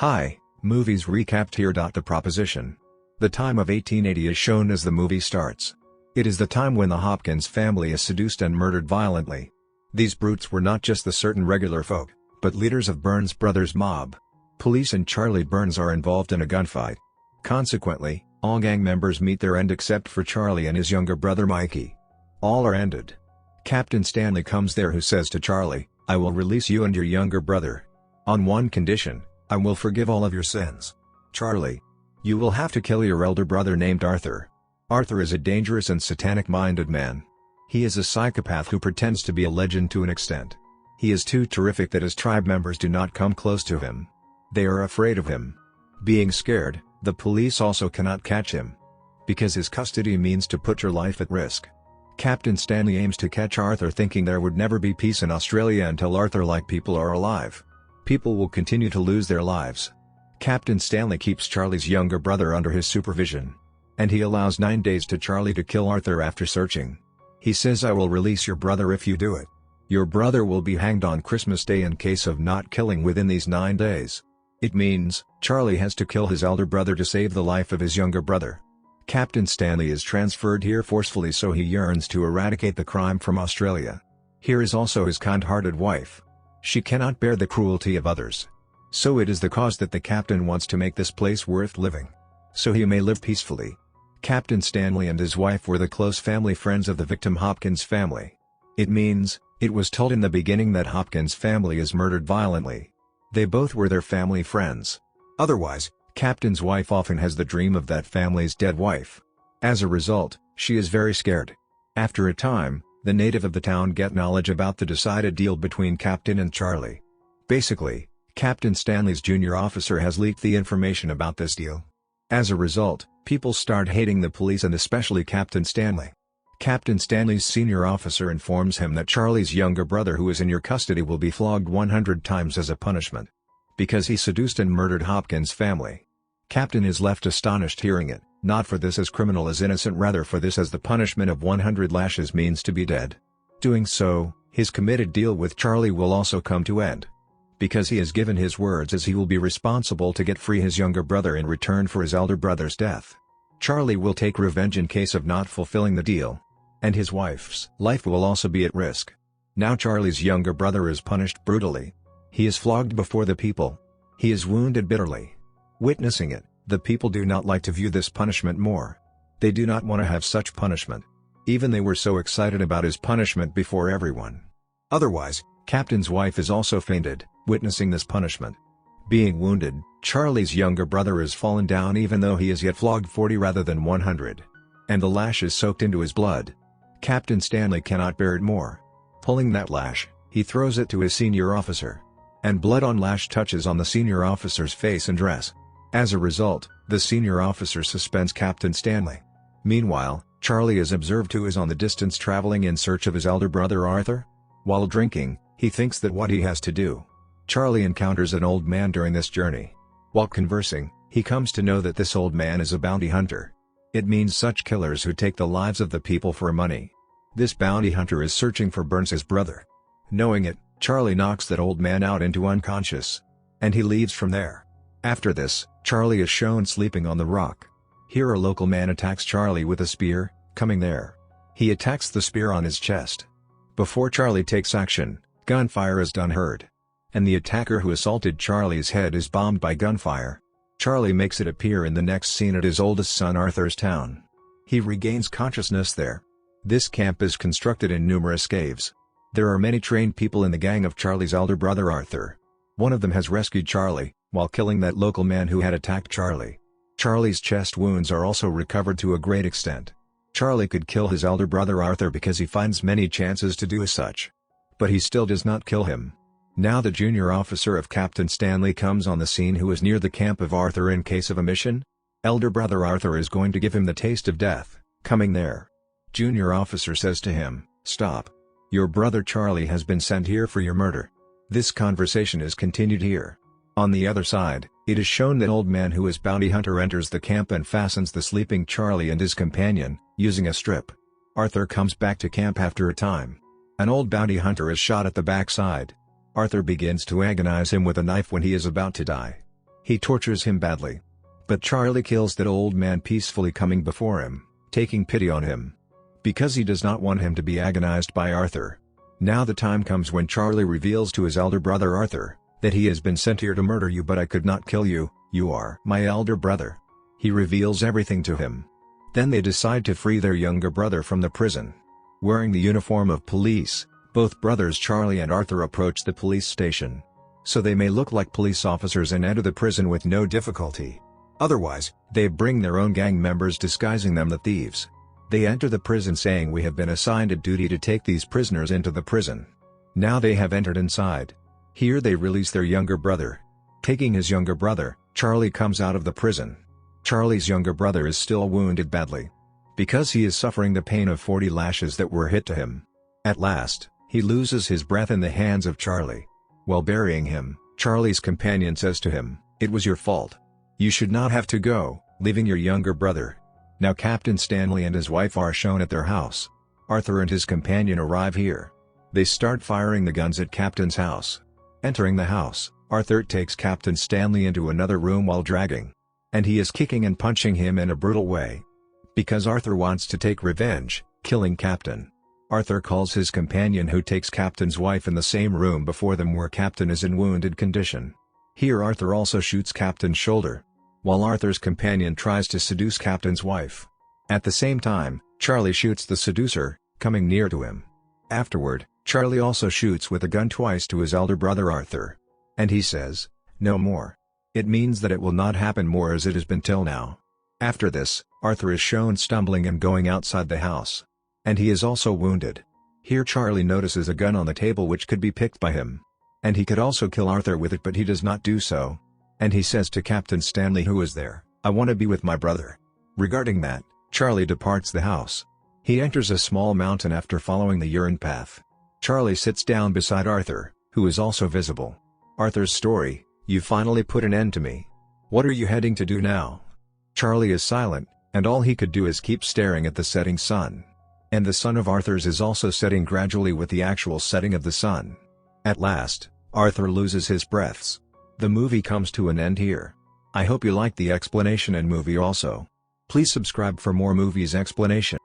Hi, movies recapped here. The proposition. The time of 1880 is shown as the movie starts. It is the time when the Hopkins family is seduced and murdered violently. These brutes were not just the certain regular folk, but leaders of Burns Brothers mob. Police and Charlie Burns are involved in a gunfight. Consequently, all gang members meet their end except for Charlie and his younger brother Mikey. All are ended. Captain Stanley comes there, who says to Charlie, "I will release you and your younger brother. On one condition, I will forgive all of your sins. Charlie, you will have to kill your elder brother named Arthur. Arthur is a dangerous and satanic-minded man. He is a psychopath who pretends to be a legend to an extent. He is too terrific that his tribe members do not come close to him. They are afraid of him. Being scared, the police also cannot catch him. Because his custody means to put your life at risk." Captain Stanley aims to catch Arthur, thinking there would never be peace in Australia until Arthur-like people are alive. People will continue to lose their lives. Captain Stanley keeps Charlie's younger brother under his supervision. And he allows 9 days to Charlie to kill Arthur after searching. He says, "I will release your brother if you do it. Your brother will be hanged on Christmas Day in case of not killing within these 9 days. It means, Charlie has to kill his elder brother to save the life of his younger brother. Captain Stanley is transferred here forcefully, so he yearns to eradicate the crime from Australia. Here is also his kind-hearted wife. She cannot bear the cruelty of others. So it is the cause that the captain wants to make this place worth living. So he may live peacefully." Captain Stanley and his wife were the close family friends of the victim Hopkins family. It means, it was told in the beginning that Hopkins family is murdered violently. They both were their family friends. Otherwise, Captain's wife often has the dream of that family's dead wife. As a result, she is very scared. After a time, the native of the town get knowledge about the decided deal between Captain and Charlie. Basically, Captain Stanley's junior officer has leaked the information about this deal. As a result, people start hating the police and especially Captain Stanley. Captain Stanley's senior officer informs him that Charlie's younger brother, who is in your custody, will be flogged 100 times as a punishment. Because he seduced and murdered Hopkins' family. Captain is left astonished hearing it, not for this as criminal as innocent, rather for this as the punishment of 100 lashes means to be dead. Doing so, his committed deal with Charlie will also come to end. Because he has given his words, as he will be responsible to get free his younger brother in return for his elder brother's death. Charlie will take revenge in case of not fulfilling the deal. And his wife's life will also be at risk. Now Charlie's younger brother is punished brutally. He is flogged before the people. He is wounded bitterly. Witnessing it, the people do not like to view this punishment more. They do not want to have such punishment. Even they were so excited about his punishment before everyone. Otherwise, Captain's wife is also fainted, witnessing this punishment. Being wounded, Charlie's younger brother is fallen down even though he is yet flogged 40 rather than 100. And the lash is soaked into his blood. Captain Stanley cannot bear it more. Pulling that lash, he throws it to his senior officer. And blood on lash touches on the senior officer's face and dress. As a result, the senior officer suspends Captain Stanley. Meanwhile, Charlie is observed, who is on the distance traveling in search of his elder brother Arthur. While drinking, he thinks that what he has to do. Charlie encounters an old man during this journey. While conversing, he comes to know that this old man is a bounty hunter. It means such killers who take the lives of the people for money. This bounty hunter is searching for Burns' brother. Knowing it, Charlie knocks that old man out into unconscious. And he leaves from there. After this, Charlie is shown sleeping on the rock. Here a local man attacks Charlie with a spear, coming there. He attacks the spear on his chest. Before Charlie takes action, gunfire is done heard. And the attacker who assaulted Charlie's head is bombed by gunfire. Charlie makes it appear in the next scene at his oldest son Arthur's town. He regains consciousness there. This camp is constructed in numerous caves. There are many trained people in the gang of Charlie's elder brother Arthur. One of them has rescued Charlie, while killing that local man who had attacked Charlie. Charlie's chest wounds are also recovered to a great extent. Charlie could kill his elder brother Arthur because he finds many chances to do as such. But he still does not kill him. Now the junior officer of Captain Stanley comes on the scene, who is near the camp of Arthur in case of a mission. Elder brother Arthur is going to give him the taste of death, coming there. Junior officer says to him, "Stop. Your brother Charlie has been sent here for your murder." This conversation is continued here. On the other side, it is shown that old man who is bounty hunter enters the camp and fastens the sleeping Charlie and his companion, using a strip. Arthur comes back to camp after a time. An old bounty hunter is shot at the backside. Arthur begins to agonize him with a knife when he is about to die. He tortures him badly. But Charlie kills that old man peacefully coming before him, taking pity on him. Because he does not want him to be agonized by Arthur. Now the time comes when Charlie reveals to his elder brother Arthur, that he has been sent here to murder you, but I could not kill you, you are my elder brother. He reveals everything to him. Then they decide to free their younger brother from the prison. Wearing the uniform of police, both brothers Charlie and Arthur approach the police station. So they may look like police officers and enter the prison with no difficulty. Otherwise, they bring their own gang members disguising them the thieves. They enter the prison saying, we have been assigned a duty to take these prisoners into the prison. Now they have entered inside. Here they release their younger brother. Taking his younger brother, Charlie comes out of the prison. Charlie's younger brother is still wounded badly. Because he is suffering the pain of 40 lashes that were hit to him. At last, he loses his breath in the hands of Charlie. While burying him, Charlie's companion says to him, it was your fault. You should not have to go, leaving your younger brother. Now Captain Stanley and his wife are shown at their house. Arthur and his companion arrive here. They start firing the guns at Captain's house. Entering the house, Arthur takes Captain Stanley into another room while dragging. And he is kicking and punching him in a brutal way. Because Arthur wants to take revenge, killing Captain. Arthur calls his companion, who takes Captain's wife in the same room before them where Captain is in wounded condition. Here Arthur also shoots Captain's shoulder. While Arthur's companion tries to seduce Captain's wife. At the same time, Charlie shoots the seducer, coming near to him. Afterward, Charlie also shoots with a gun twice to his elder brother Arthur. And he says, no more. It means that it will not happen more as it has been till now. After this, Arthur is shown stumbling and going outside the house. And he is also wounded. Here Charlie notices a gun on the table which could be picked by him. And he could also kill Arthur with it, but he does not do so. And he says to Captain Stanley, who is there, I want to be with my brother. Regarding that, Charlie departs the house. He enters a small mountain after following the urine path. Charlie sits down beside Arthur, who is also visible. Arthur's story, you finally put an end to me. What are you heading to do now? Charlie is silent, and all he could do is keep staring at the setting sun. And the sun of Arthur's is also setting gradually with the actual setting of the sun. At last, Arthur loses his breaths. The movie comes to an end here. I hope you liked the explanation and movie also. Please subscribe for more movies explanation.